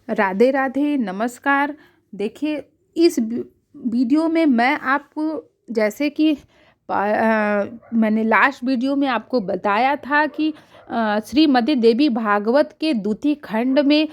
राधे राधे, नमस्कार। देखिए, इस वीडियो में मैं आपको जैसे कि मैंने लास्ट वीडियो में आपको बताया था कि श्रीमद् देवी भागवत के द्वितीय खंड में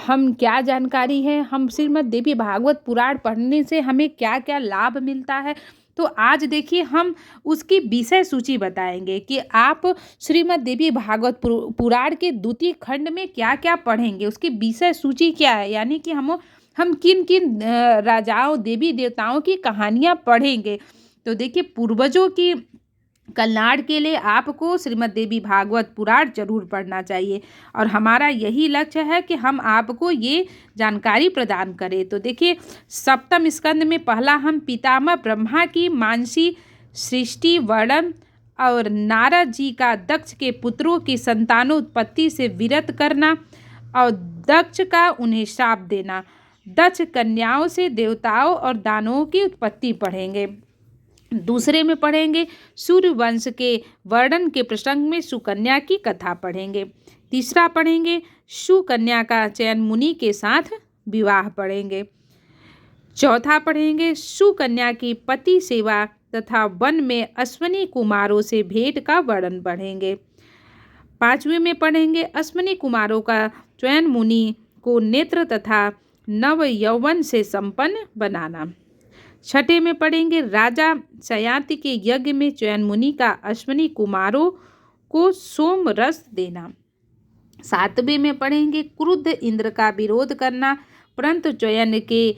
हम क्या जानकारी है, हम श्रीमद् देवी भागवत पुराण पढ़ने से हमें क्या क्या लाभ मिलता है। तो आज देखिए हम उसकी विषय सूची बताएंगे कि आप श्रीमद् देवी भागवत पुराण के द्वितीय खंड में क्या क्या पढ़ेंगे, उसकी विषय सूची क्या है, यानी कि हम किन किन राजाओं देवी देवताओं की कहानियाँ पढ़ेंगे। तो देखिए, पूर्वजों की कल्याण के लिए आपको श्रीमद् देवी भागवत पुराण जरूर पढ़ना चाहिए और हमारा यही लक्ष्य है कि हम आपको ये जानकारी प्रदान करें। तो देखिए, सप्तम स्कंद में पहला हम पितामह ब्रह्मा की मानसी सृष्टि वर्णन और नारद जी का दक्ष के पुत्रों की संतानोत्पत्ति से विरत करना और दक्ष का उन्हें शाप देना। दक्ष कन्याओं से देवताओं और दानवों की उत्पत्ति पढ़ेंगे। दूसरे में पढ़ेंगे सूर्यवंश के वर्णन के प्रसंग में सुकन्या की कथा पढ़ेंगे। तीसरा पढ़ेंगे सुकन्या का चयन मुनि के साथ विवाह पढ़ेंगे। चौथा पढ़ेंगे सुकन्या की पति सेवा तथा वन में अश्विनी कुमारों से भेंट का वर्णन पढ़ेंगे। पांचवें में पढ़ेंगे अश्विनी कुमारों का चयन मुनि को नेत्र तथा नव यौवन से संपन्न बनाना। छठे में पढ़ेंगे राजा सयाति के यज्ञ में चयन मुनि का अश्विनी कुमारों को सोम रस देना। सातवें में पढ़ेंगे क्रुद्ध इंद्र का विरोध करना परंतु चयन के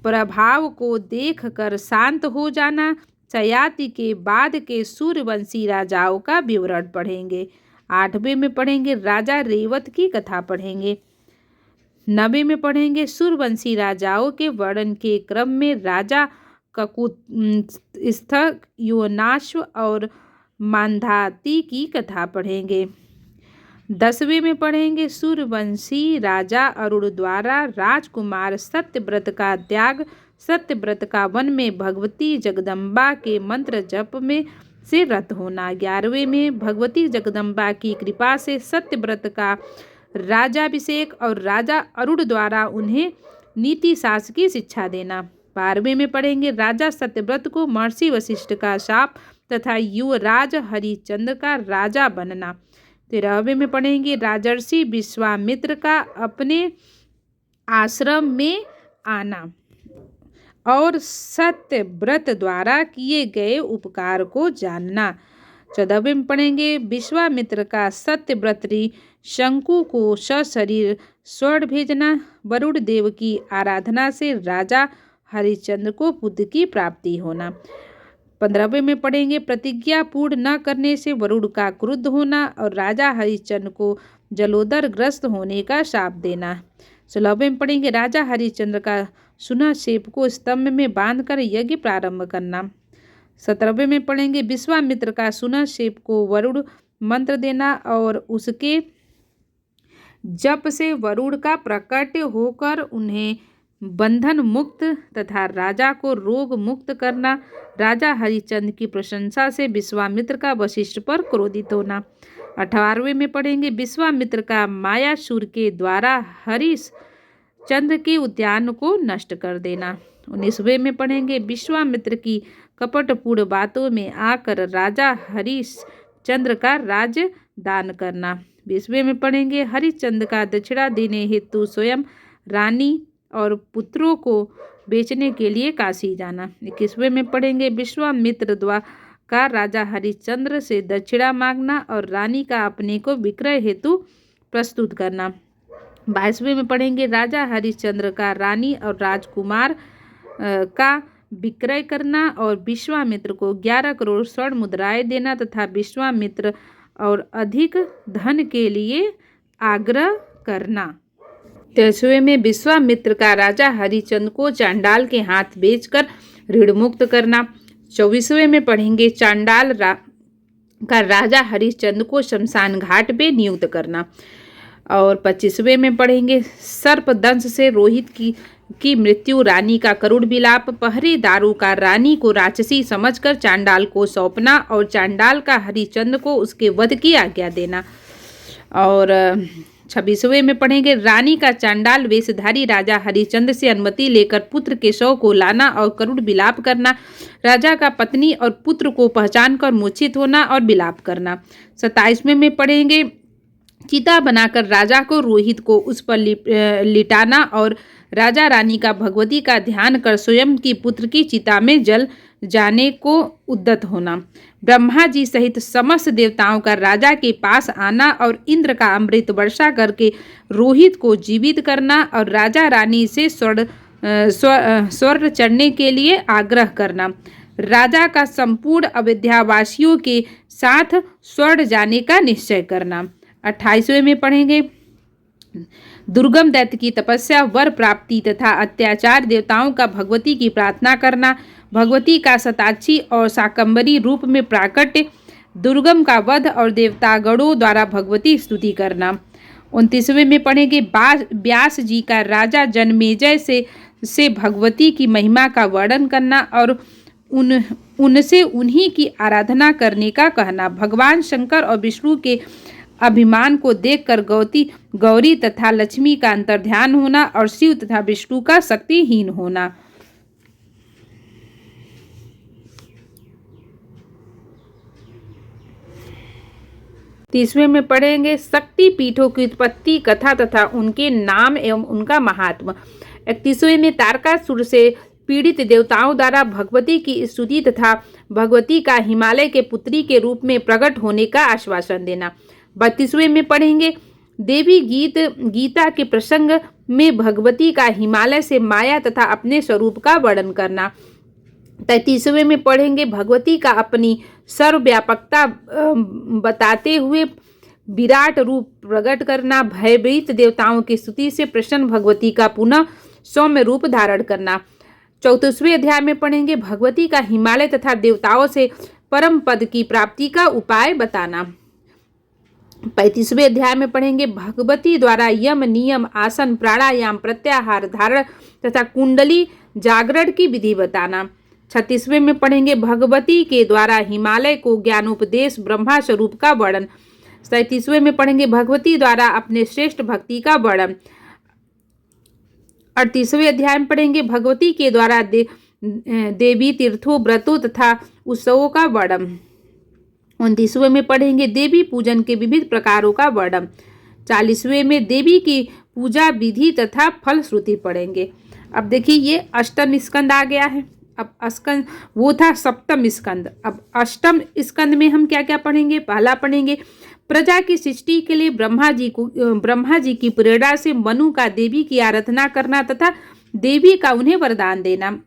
प्रभाव को देखकर शांत हो जाना। सयाति के बाद के सूर्यवंशी राजाओं का विवरण पढ़ेंगे। आठवें में पढ़ेंगे राजा रेवत की कथा पढ़ेंगे। नवे में पढ़ेंगे सूर्यवंशी राजाओं के वर्णन के क्रम में राजा ककुत्स्थ योनाश्व और मांधाती की कथा पढ़ेंगे। दसवें में पढ़ेंगे सूर्यवंशी राजा अरुण द्वारा राजकुमार सत्यव्रत का त्याग, सत्यव्रत का वन में भगवती जगदम्बा के मंत्र जप में से रत होना। 11वें में भगवती जगदम्बा की कृपा से सत्यव्रत का राजाभिषेक और राजा अरुण द्वारा उन्हें नीति शास्त्र की शिक्षा देना। 12वें में पढ़ेंगे राजा सत्यव्रत को महर्षि वशिष्ठ का शाप तथा युवराज हरिश्चंद्र का राजा बनना। 13वें में पढ़ेंगे राजर्षि विश्वामित्र का अपने आश्रम में आना और सत्यव्रत द्वारा किए गए उपकार को जानना। 14वें में पढ़ेंगे विश्वामित्र का सत्यव्रत शंकु को सशरीर स्वर्ण भेजना। वरुण देव की आराधना से राजा हरिश्चंद्र को पुत्र की प्राप्ति होना। 15वें में पढ़ेंगे प्रतिज्ञा पूर्ण न करने से वरुण का क्रुद्ध होना और राजा हरिश्चंद्र को जलोदर ग्रस्त होने का शाप देना। 16वें में पढ़ेंगे राजा हरिश्चंद्र का सुना शेप को स्तंभ में बांधकर यज्ञ प्रारंभ करना। 17वें में पढ़ेंगे विश्वामित्र का सुना शेप को वरुण मंत्र देना और उसके जप से वरुण का प्रकट होकर उन्हें बंधन मुक्त तथा राजा को रोग मुक्त करना। राजा हरिश्चंद्र की प्रशंसा से विश्वामित्र का वशिष्ठ पर क्रोधित होना। 18वें में पढ़ेंगे विश्वामित्र का मायासुर के द्वारा हरिश्चंद्र के उद्यान को नष्ट कर देना। 19वें में पढ़ेंगे विश्वामित्र की कपटपूर्ण बातों में आकर राजा हरिश्चंद्र का राज्य दान करना। 20वें में पढ़ेंगे हरिश्चंद्र का दक्षिणा देने हेतु स्वयं रानी और पुत्रों को बेचने के लिए काशी जाना। 21वें में पढ़ेंगे विश्वामित्र का राजा हरिश्चंद्र से दक्षिणा मांगना और रानी का अपने को विक्रय हेतु प्रस्तुत करना। 22वें में पढ़ेंगे राजा हरिश्चंद्र का रानी और राजकुमार का विक्रय करना और विश्वामित्र को 11 करोड़ स्वर्ण मुद्राएं देना तथा विश्वामित्र और अधिक धन के लिए आग्रह करना। 23वें में विश्वामित्र का राजा हरिश्चंद्र को चांडाल के हाथ बेचकर ऋण मुक्त करना। 24वें में पढ़ेंगे चांडाल का राजा हरिश्चंद्र को शमशान घाट पे नियुक्त करना। और 25वें में पढ़ेंगे सर्पदंश से रोहित की मृत्यु, रानी का करुण विलाप, पहरेदारों का रानी को राक्षसी समझकर चांडाल को सौंपना और चांडाल का हरिश्चंद्र को उसके वध की आज्ञा देना। और 26वें में पढ़ेंगे रानी का चांडाल वेशधारी राजा हरिश्चंद्र से अनुमति लेकर पुत्र के शव को लाना और करुण विलाप करना। राजा का पत्नी और पुत्र को पहचान कर मूर्छित होना और विलाप करना। 27वें में पढ़ेंगे चिता बनाकर राजा को रोहित को उस पर लिटाना और राजा रानी का भगवती का ध्यान कर स्वयं की पुत्र की चिता में जल जाने को उद्यत होना। ब्रह्मा जी सहित समस्त देवताओं का राजा के पास आना और इंद्र का अमृत वर्षा करके रोहित को जीवित करना और राजा रानी से स्वर्ग चढ़ने के लिए आग्रह करना। राजा का संपूर्ण अयोध्यावासियों के साथ स्वर्ग जाने का निश्चय करना। 28वें में पढ़ेंगे दुर्गम दैत्य की तपस्या, वर प्राप्ति तथा अत्याचार, देवताओं का भगवती की प्रार्थना करना, भगवती का शताक्षी और शाकंभरी रूप में प्राकट्य, दुर्गम का वध और देवतागणों द्वारा भगवती स्तुति करना। 29वें में पढ़ेंगे व्यास जी का राजा जन्मेजय से भगवती की महिमा का वर्णन करना और उनसे उन्हीं की आराधना करने का कहना। भगवान शंकर और विष्णु के अभिमान को देखकर गौरी तथा लक्ष्मी का अंतर्ध्यान होना और शिव तथा विष्णु का शक्तिहीन होना। 30वें में पढ़ेंगे शक्ति पीठों की उत्पत्ति कथा तथा उनके नाम एवं उनका महात्मा। 31वें में तारकासुर से पीड़ित देवताओं द्वारा भगवती की स्तुति तथा भगवती का हिमालय के पुत्री के रूप में प्रकट होने का आश्वासन देना। 32वें में पढ़ेंगे देवी गीता के प्रसंग में भगवती का हिमालय से माया तथा अपने स्वरूप का वर्णन करना। 33वें में पढ़ेंगे भगवती का अपनी सर्वव्यापकता बताते हुए विराट रूप प्रकट करना, भयभीत देवताओं की स्तुति से प्रसन्न भगवती का पुनः सौम्य रूप धारण करना। 34वें अध्याय में पढ़ेंगे भगवती का हिमालय तथा देवताओं से परम पद की प्राप्ति का उपाय बताना। 35वें अध्याय में पढ़ेंगे भगवती द्वारा यम नियम आसन प्राणायाम प्रत्याहार धारण तथा कुंडली जागरण की विधि बताना। 36वें में पढ़ेंगे भगवती के द्वारा हिमालय को ज्ञानोपदेश ब्रह्मा स्वरूप का वर्णन। 37वें में पढ़ेंगे भगवती द्वारा अपने श्रेष्ठ भक्ति का वर्णन। 38वें अध्याय में पढ़ेंगे भगवती के द्वारा देवी तीर्थों व्रतों तथा उत्सवों का वर्णन। 29वें में पढ़ेंगे देवी पूजन के विविध प्रकारों का वर्णन। 40वें में देवी की पूजा विधि तथा फल श्रुति पढ़ेंगे। अब देखिए ये अष्टम स्कंद आ गया है। अब स्कंद वो था सप्तम स्कंद। अब अष्टम स्कंद में हम क्या क्या पढ़ेंगे। पहला पढ़ेंगे प्रजा की सृष्टि के लिए ब्रह्मा जी की प्रेरणा से मनु का देवी की आराधना करना तथा देवी का उन्हें वरदान देना।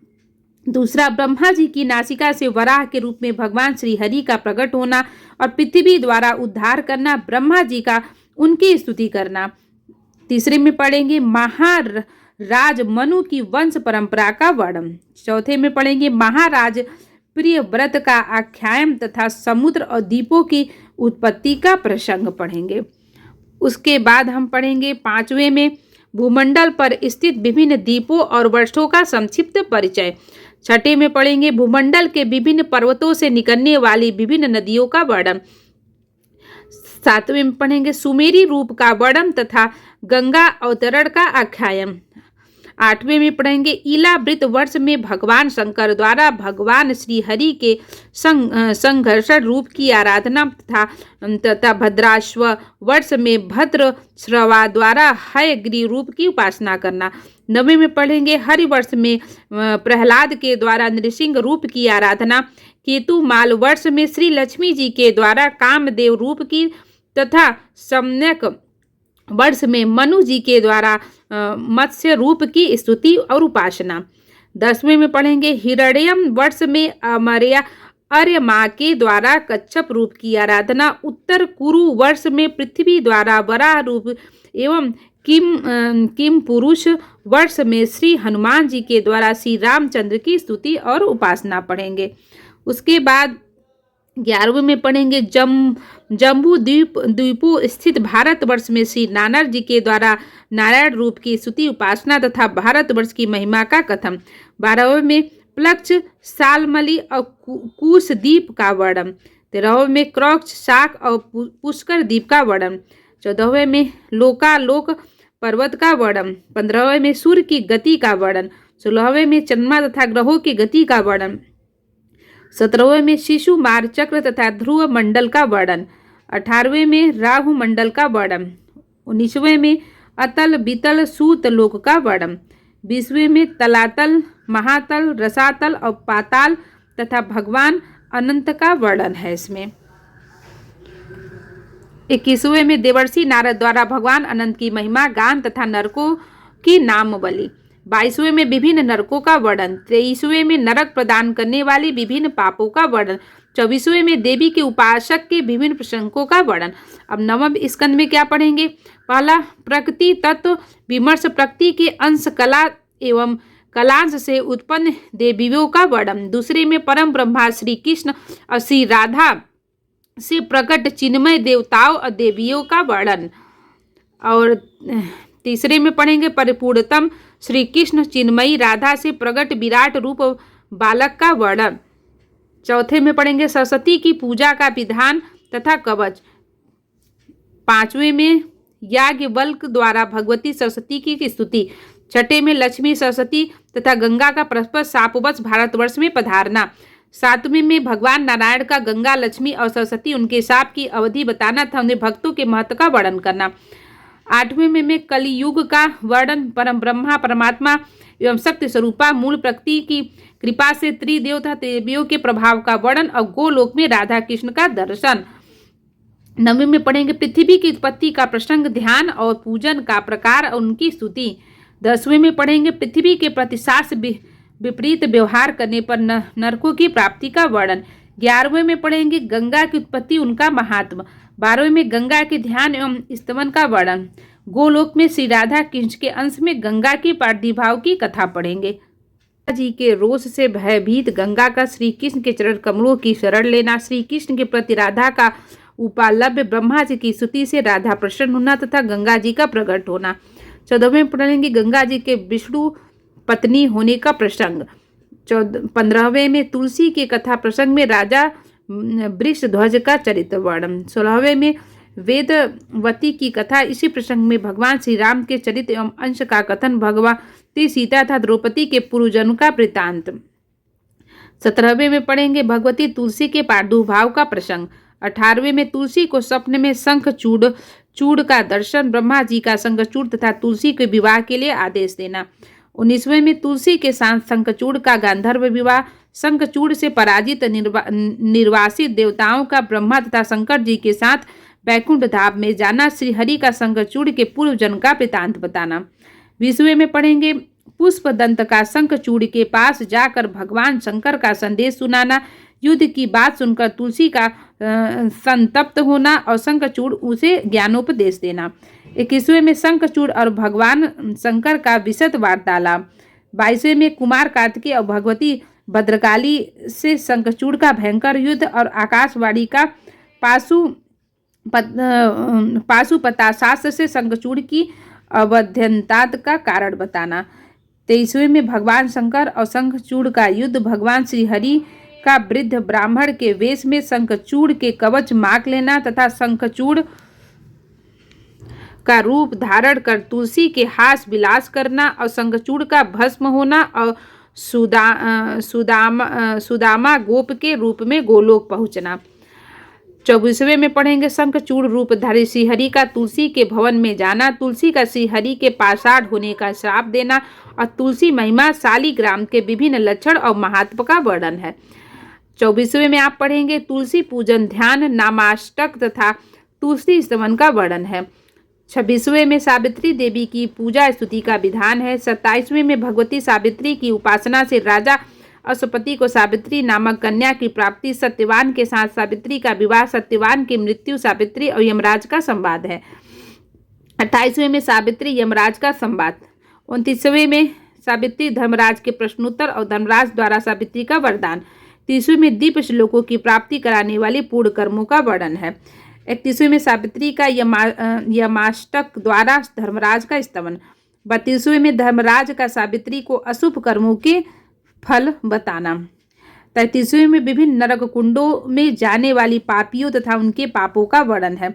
दूसरा ब्रह्मा जी की नासिका से वराह के रूप में भगवान श्री हरि का प्रकट होना और पृथ्वी द्वारा उद्धार करना, ब्रह्मा जी का उनकी स्तुति करना। तीसरे में पढ़ेंगे महाराज मनु की वंश परंपरा का वर्णन। चौथे में पढ़ेंगे महाराज प्रिय व्रत का आख्यान तथा समुद्र और द्वीपों की उत्पत्ति का प्रसंग पढ़ेंगे। उसके बाद हम पढ़ेंगे 5वें में भूमंडल पर स्थित विभिन्न द्वीपों और वर्षों का संक्षिप्त परिचय। 6ठे में पढ़ेंगे भूमंडल के विभिन्न पर्वतों से निकलने वाली विभिन्न नदियों का वर्णन। 7वें में पढ़ेंगे सुमेरी रूप का वर्णन तथा गंगा अवतरण का आख्यान। 8वें में पढ़ेंगे इलावृत वर्ष में भगवान शंकर द्वारा भगवान श्री हरि के संघर्षण रूप की आराधना तथा भद्राश्व वर्ष में भद्र श्रवा द्वारा हयग्रीव रूप की उपासना करना। 9वें में पढ़ेंगे हरि वर्ष में प्रहलाद के द्वारा नृसिंह रूप की आराधना, केतुमाल वर्ष में श्री लक्ष्मी जी के द्वारा कामदेव रूप की तथा सम्यक वर्ष में मनु जी के द्वारा मत्स्य रूप की स्तुति और उपासना। 10वें में पढ़ेंगे हिरण्यम वर्ष में अर्य माँ के द्वारा कच्छप रूप की आराधना, उत्तर कुरु वर्ष में पृथ्वी द्वारा वराह रूप एवं किम पुरुष वर्ष में श्री हनुमान जी के द्वारा श्री रामचंद्र की स्तुति और उपासना पढ़ेंगे। उसके बाद 11वें में पढ़ेंगे जम्बू द्वीपों स्थित भारतवर्ष में श्री नानक जी के द्वारा नारायण रूप की स्तुति उपासना तथा भारतवर्ष की महिमा का कथन। 12वें में प्लक्ष सालमली और कुश द्वीप का वर्णन। 13वें में क्रौक्ष शाक और पुष्कर द्वीप का वर्णन। 14वें में लोकालोक पर्वत का वर्णन। 15वें में सूर्य की गति का वर्णन। 16वें में चंद्रमा तथा ग्रहों की गति का वर्णन। 17वें में शिशु मार चक्र तथा ध्रुव मंडल का वर्णन। 18वें में राहु मंडल का वर्णन। 19वें में अतल बीतल सूत लोक का वर्णन। 20वें में तलातल, महातल, रसातल और पाताल तथा भगवान अनंत का वर्णन है इसमें। 21वें में देवर्षि नारद द्वारा भगवान अनंत की महिमा गान तथा नरकों की नामावली। 22वें में विभिन्न नरकों का वर्णन। 23वें में नरक प्रदान करने वाली विभिन्न पापों का वर्णन। 24वें में देवी के उपासक के विभिन्न प्रसंगों का वर्णन। अब 9वें स्कंद में क्या पढ़ेंगे? पहला, प्रकृति तत्व विमर्श, प्रकृति के अंश कला एवं कलांश से उत्पन्न देवियों का वर्णन। दूसरे में परम ब्रह्मा श्री कृष्ण और श्री राधा से प्रकट चिन्मय देवताओं और देवियों का वर्णन। और तीसरे में पढ़ेंगे परिपूर्णतम श्री कृष्ण चिन्मयी राधा से प्रकट विराट रूप बालक का वर्णन। चौथे में पढ़ेंगे सरस्वती की पूजा का विधान तथा कवच। 5वें में याज्ञवल्क्य द्वारा भगवती सरस्वती की स्तुति। 6ठे में लक्ष्मी सरस्वती तथा गंगा का परस्पर शापवश भारतवर्ष में पधारना। 7वें में भगवान नारायण का गंगा, लक्ष्मी और सरस्वती उनके शाप की अवधि बताना था, उन्हें भक्तों के महत्व का वर्णन करना। 8वें में कलियुग का वर्णन, परम ब्रह्मा परमात्मा एवं शक्ति स्वरूपा मूल प्रकृति की कृपा से त्रिदेव तथा देवियों के प्रभाव का वर्णन और गोलोक में राधा कृष्ण का दर्शन। 9वें में पढ़ेंगे पृथ्वी की उत्पत्ति का प्रसंग, ध्यान और पूजन का प्रकार और उनकी स्तुति। 10वें में पढ़ेंगे पृथ्वी के प्रति शास्त्र विपरीत व्यवहार करने पर नरकों की प्राप्ति का वर्णन। 11वें में पढ़ेंगे गंगा की उत्पत्ति, उनका महात्म। 12वें में गंगा के ध्यान एवं स्तवन का वर्णन। गोलोक में श्री राधा कृष्ण के अंश में गंगा की प्रादुर्भाव की कथा पढ़ेंगे। जी के रोष से भयभीत गंगा का श्री कृष्ण के चरण कमलों की शरण लेना, श्री कृष्ण के प्रति राधा का उपालभ्य, ब्रह्मा जी की स्तुति से राधा प्रसन्न होना तथा गंगा जी का प्रकट होना। 14वें पढ़ेंगे गंगा जी के विष्णु पत्नी होने का प्रसंग। 15वें में तुलसी की कथा प्रसंग में राजा वृषध्वज का चरित्र वर्णन। 16वें में वेदवती की कथा, इसी प्रसंग में भगवान श्री राम के चरित्र एवं अंश का कथन, भगवती सीता तथा द्रौपदी के पूर्वजन्म का वृत्तांत। 17वें में पढ़ेंगे भगवती तुलसी के प्रादुर्भाव का प्रसंग। 18वें में तुलसी को स्वप्न में शंखचूड़ का दर्शन, ब्रह्मा जी का शंखचूड़ तथा तुलसी के विवाह के लिए आदेश देना। 19वें में तुलसी के साथ शंखचूड़ का गांधर्व विवाह, शंखचूड़ से पराजित निर्वासित देवताओं का ब्रह्मा तथा शंकर जी के साथ वैकुंठ धाम में जाना, श्री हरि का शंखचूड़ के पूर्व जन्म का वृत्तांत बताना। 20वें में पढ़ेंगे पुष्पदंत का शंखचूड़ के पास जाकर भगवान शंकर का संदेश सुनाना, युद्ध की बात सुनकर तुलसी का संतप्त होना और शंखचूड़ उसे ज्ञानोपदेश देना। 21वें में शंखचूड़ और भगवान शंकर का विशद वार्तालाप। 22वें में कुमार कार्तिकेय और भगवती भद्रकाली से शंखचूड़ का भयंकर युद्ध और आकाशवाणी का पाशुपताशास्त्र से शंखचूड़ की अवध्यंता का कारण बताना। 23वें में भगवान शंकर और शंखचूड़ का युद्ध, भगवान श्री हरि का वृद्ध ब्राह्मण के वेश में शंखचूड़ के कवच माक लेना तथा शंखचूड़ का रूप धारण कर तुलसी के हास विलास करना और शंखचूड़ का भस्म होना और सुदामा गोप के रूप में गोलोक पहुंचना। 24वें में पढ़ेंगे शंखचूड़ रूपधारी श्रीहरि का तुलसी के भवन में जाना, तुलसी का श्रीहरि के पाषाण होने का श्राप देना और तुलसी महिमा शालिग्राम के विभिन्न लक्षण और महात्म का वर्णन है। 24वें में आप पढ़ेंगे तुलसी पूजन, ध्यान, नामाष्टक तथा तुलसी स्तवन का वर्णन है। 26वें में सावित्री देवी की पूजा स्तुति का विधान है। 27वें में भगवती सावित्री की उपासना से राजा अश्वपति को सावित्री नामक कन्या की प्राप्ति, सत्यवान के साथ सावित्री का विवाह, सत्यवान की मृत्यु, सावित्री और यमराज का संवाद है। 28वें में सावित्री यमराज का संवाद। 29वें में सावित्री धर्मराज के प्रश्नोत्तर और धर्मराज द्वारा सावित्री का वरदान। 30वें में दीप श्लोकों की प्राप्ति कराने वाली पूर्ण कर्मों का वर्णन है। 31वें में सावित्री का यमाष्टक द्वारा धर्मराज का स्तवन। 32वें में धर्मराज का सावित्री को अशुभ कर्मों के फल बताना। 33वें में विभिन्न नरक कुंडों में जाने वाली पापियों तथा उनके पापों का वर्णन है।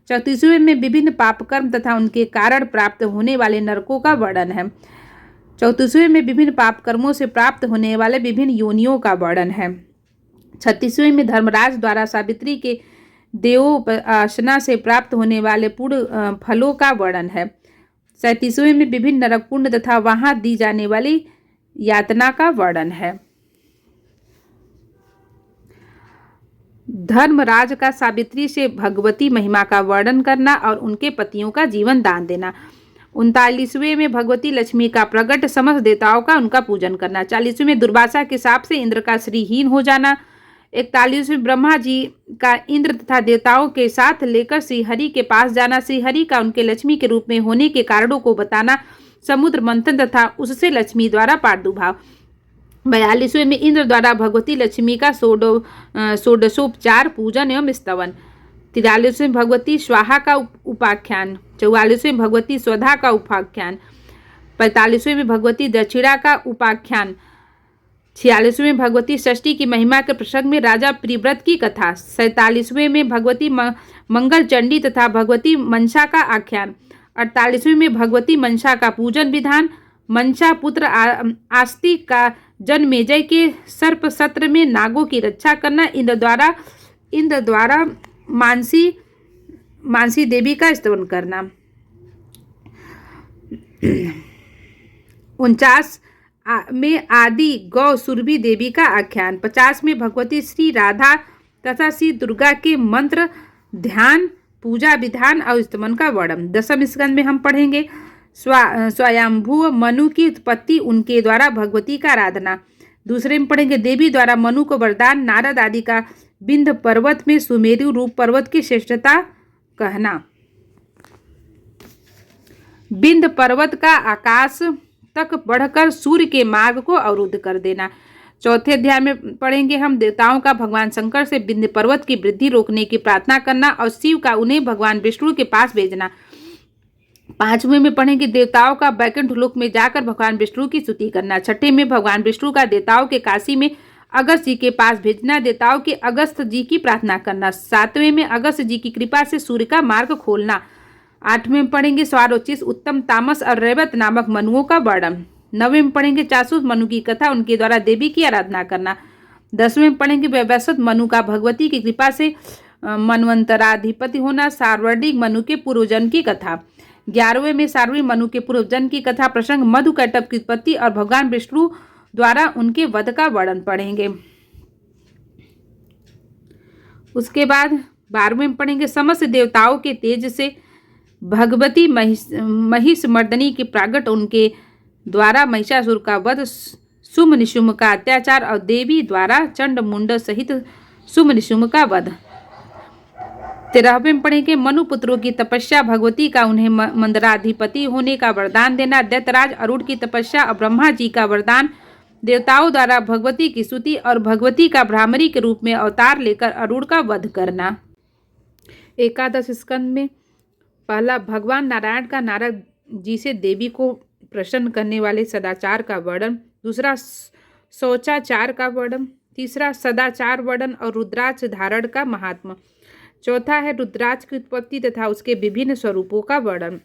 34वें में विभिन्न पाप कर्म तथा उनके कारण प्राप्त होने वाले नरकों का वर्णन है। 34वें में विभिन्न पाप कर्मों से प्राप्त होने वाले विभिन्न योनियों का वर्णन है। 36वें में धर्मराज द्वारा सावित्री के देवोपासना से प्राप्त होने वाले पूर्ण फलों का वर्णन है। 37वें में विभिन्न नरक पुण्य तथा वहां दी जाने वाली यातना का वर्णन है। धर्मराज का सावित्री से भगवती महिमा का वर्णन करना और उनके पतियों का जीवन दान देना। 39वें में भगवती लक्ष्मी का प्रकट समस्त देवताओं का उनका पूजन करना। 40वें में दुर्वासा के शाप से इंद्र का श्रीहीन हो जाना। 41वें ब्रह्मा जी का इंद्र तथा देवताओं के साथ लेकर श्रीहरि के पास जाना। श्रीहरि का उनके लक्ष्मी के रूप में होने के कारणों को बताना। समुद्र मंथन तथा उससे लक्ष्मी द्वारा प्रादुर्भाव। 42वें में इंद्र द्वारा भगवती लक्ष्मी का षोडशोपचार पूजन एवं स्तवन। 43वें भगवती स्वाहा का उपाख्यान। 44वें भगवती स्वधा का उपाख्यान। 45वें में भगवती दक्षिणा का उपाख्यान। 46वें भगवती षष्ठी की महिमा के प्रसंग में राजा प्रिव्रत की कथा। 47वें में भगवती मंगल चंडी तथा भगवती मनसा का आख्यान। 48वें में भगवती मनसा का पूजन विधान। मनसा पुत्र आस्तिक का जन्मेजय के सर्प सत्र में नागों की रक्षा करना। इंद्र द्वारा मानसी देवी का स्तवन करना। 49 में आदि गौ सुरभि देवी का आख्यान। 50 में भगवती श्री राधा तथा श्री दुर्गा के मंत्र ध्यान पूजा विधान और स्तवन का वर्णन। 10वें स्कंद में हम पढ़ेंगे स्वयंभू मनु की उत्पत्ति, उनके द्वारा भगवती का आराधना। दूसरे में पढ़ेंगे देवी द्वारा मनु को वरदान, नारद आदि का विंध्य पर्वत में सुमेरु रूप पर्वत की श्रेष्ठता कहना। विंध्य पर्वत का आकाश तक बढ़कर सूर्य के मार्ग को अवरुद्ध कर देना। चौथे अध्याय में पढ़ेंगे हम देवताओं का भगवान शंकर से विंध्य पर्वत की वृद्धि रोकने की प्रार्थना करना और शिव का उन्हें भगवान विष्णु के पास भेजना। 5वें में पढ़ेंगे देवताओं का वैकुंठ लोक में जाकर भगवान विष्णु की स्तुति करना। 6ठे में भगवान विष्णु का देवताओं के काशी में अगस्त जी के पास भेजना, देवताओं के अगस्त जी की प्रार्थना करना। 7वें में अगस्त जी की कृपा से सूर्य का मार्ग खोलना। 8वें में पढ़ेंगे स्वारोचिष, उत्तम, तामस और रैवत नामक मनुओं का वर्णन। 9वें में पढ़ेंगे चासुस मनु की कथा, उनके द्वारा देवी की आराधना करना। 10वें में पढ़ेंगे वैवस्वत मनु का भगवती की कृपा से मनवंतराधिपति होना, सार्वणिक मनु के पूर्वजन्म की कथा। 11वें में सार्वरी मनु के पूर्वजन्म की कथा प्रसंग, मधुकैटभ की उत्पत्ति और भगवान विष्णु द्वारा उनके वध का वर्णन पढ़ेंगे। उसके बाद 12वें में पढ़ेंगे समस्त देवताओं के तेज से भगवती महिष मर्दनी के प्रागट, उनके द्वारा महिषासुर का वध, शुम्भ निशुम्भ का अत्याचार और देवी द्वारा चंड मुंड सहित शुम्भ निशुम्भ का वध। 13वें में पढ़ेंगे मनुपुत्रों की तपस्या, भगवती का उन्हें मंदराधिपति होने का वरदान देना, दैत्यराज अरुण की तपस्या और ब्रह्मा जी का वरदान, देवताओं द्वारा भगवती की स्तुति और भगवती का भ्रामरी के रूप में अवतार लेकर अरुण का वध करना। 11 स्कंद में पहला भगवान नारायण का नारद जी से देवी को प्रसन्न करने वाले सदाचार का वर्णन। दूसरा शौचाचार का वर्णन। तीसरा सदाचार वर्णन और रुद्राक्ष धारण का महात्मा। चौथा है रुद्राक्ष की उत्पत्ति तथा उसके विभिन्न स्वरूपों का वर्णन।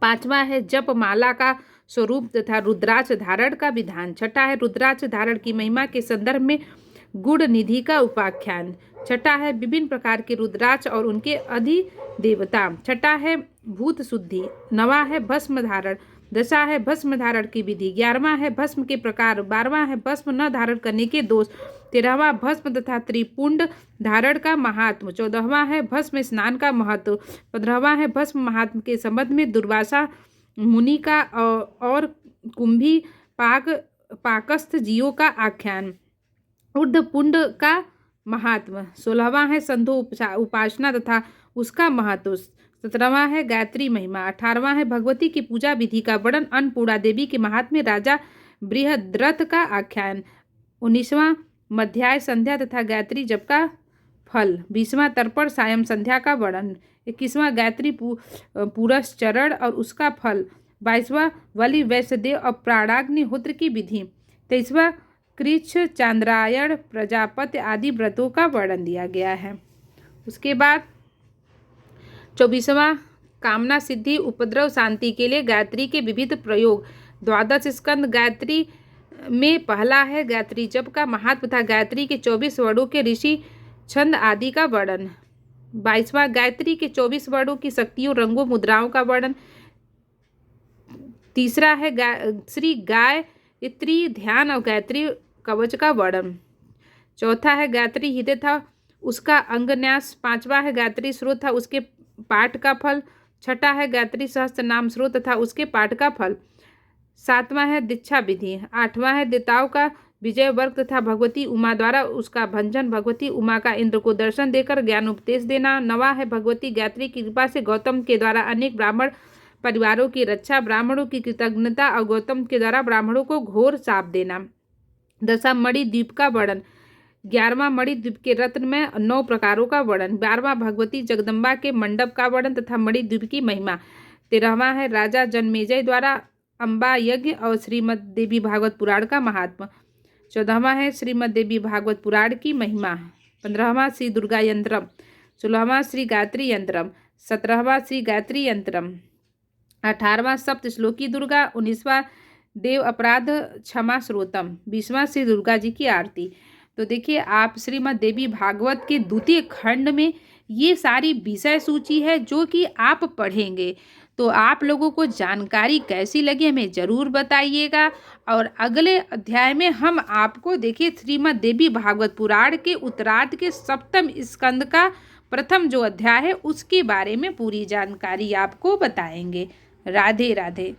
5वां है जप माला का स्वरूप तथा रुद्राक्ष धारण का विधान। 6ठा है रुद्राक्ष धारण की महिमा के संदर्भ में गुण निधि का उपाख्यान। 6ठा है विभिन्न प्रकार के रुद्राक्ष और उनके अधिदेवता। 6ठा है भूत शुद्धि। 9वां है भस्म धारण। 10वां है भस्म धारण की विधि। 11वां है भस्म के प्रकार। 12वां है भस्म न धारण करने के दोष। 13वां भस्म तथा त्रिपुंड धारण का महात्म। 14वां है भस्म स्नान का महत्व। 15वां है भस्म महात्म के संबंध में दुर्वासा मुनि का और कुंभी पाकस्थ जीवों का आख्यान। ऊर्ध्वपुंड का महात्म। 16वां है संधो उपासना तथा उसका महत्व। 17वां है गायत्री महिमा। 18वां है भगवती की पूजा विधि का वर्णन। अन्नपूर्णा देवी के महात्म्य, राजा बृहद्रथ का आख्यान। 19वां मध्याय संध्या तथा गायत्री जप का फल। 20वां तर्पण सायं संध्या का वर्णन। 21वां गायत्री पुरस्चरण और उसका फल। 22वां बलि वैश्यदेव और प्राणाग्निहोत्र की विधि। 23वां कृच्छ चांद्रायण प्रजापति आदि व्रतों का वर्णन दिया गया है। उसके बाद 24वां कामना सिद्धि उपद्रव शांति के लिए गायत्री के विविध प्रयोग। द्वादश स्कंद गायत्री में पहला है गायत्री जप का महत्व तथा गायत्री के 24 वर्णों के ऋषि छंद आदि का वर्णन। 22वां गायत्री के 24 वर्णों की शक्तियों रंगों मुद्राओं का वर्णन। तीसरा है श्री गायत्री ध्यान और गायत्री कवच का वर्णन। चौथा है गायत्री हृदय था उसका अंगन्यास। 5वां है गायत्री स्रोत था उसके पाठ का फल। 6ठा है गायत्री सहस्त्र नाम स्रोत तथा उसके पाठ का फल। 7वां है दीक्षा विधि। 8वां है देवताओं का विजय वर्ग तथा भगवती उमा द्वारा उसका भंजन। भगवती उमा का इंद्र को दर्शन देकर ज्ञान उपदेश देना। 9वां है भगवती गायत्री की कृपा से गौतम के द्वारा अनेक ब्राह्मण परिवारों की रक्षा, ब्राह्मणों की कृतज्ञता और गौतम के द्वारा ब्राह्मणों को घोर शाप देना। 10वां मणिद्वीप का वर्णन। 11वां मणिद्वीप के रत्न में 9 प्रकारों का वर्णन। 12वां भगवती जगदम्बा के मंडप का वर्णन तथा मणिद्वीप की महिमा। 13वां है राजा जनमेजय द्वारा अम्बा यज्ञ और श्रीमद देवी भागवत पुराण का महात्मा। 14वां है श्रीमद देवी भागवत पुराण की महिमा। 15वां श्री दुर्गा यंत्रम। 16वां श्री गायत्री यंत्रम। 17वां श्री गायत्री यंत्रम। 18वां सप्त श्लोकी दुर्गा। 19वां देव अपराध क्षमा स्रोतम। 20वां श्री दुर्गा जी की आरती। तो देखिए आप श्रीमद देवी भागवत के द्वितीय खंड में ये सारी विषय सूची है जो कि आप पढ़ेंगे। तो आप लोगों को जानकारी कैसी लगी हमें ज़रूर बताइएगा। और अगले अध्याय में हम आपको देखिए श्रीमद देवी भागवत पुराण के उत्तरार्ध के 7वें स्कंद का प्रथम जो अध्याय है उसके बारे में पूरी जानकारी आपको बताएंगे। राधे राधे।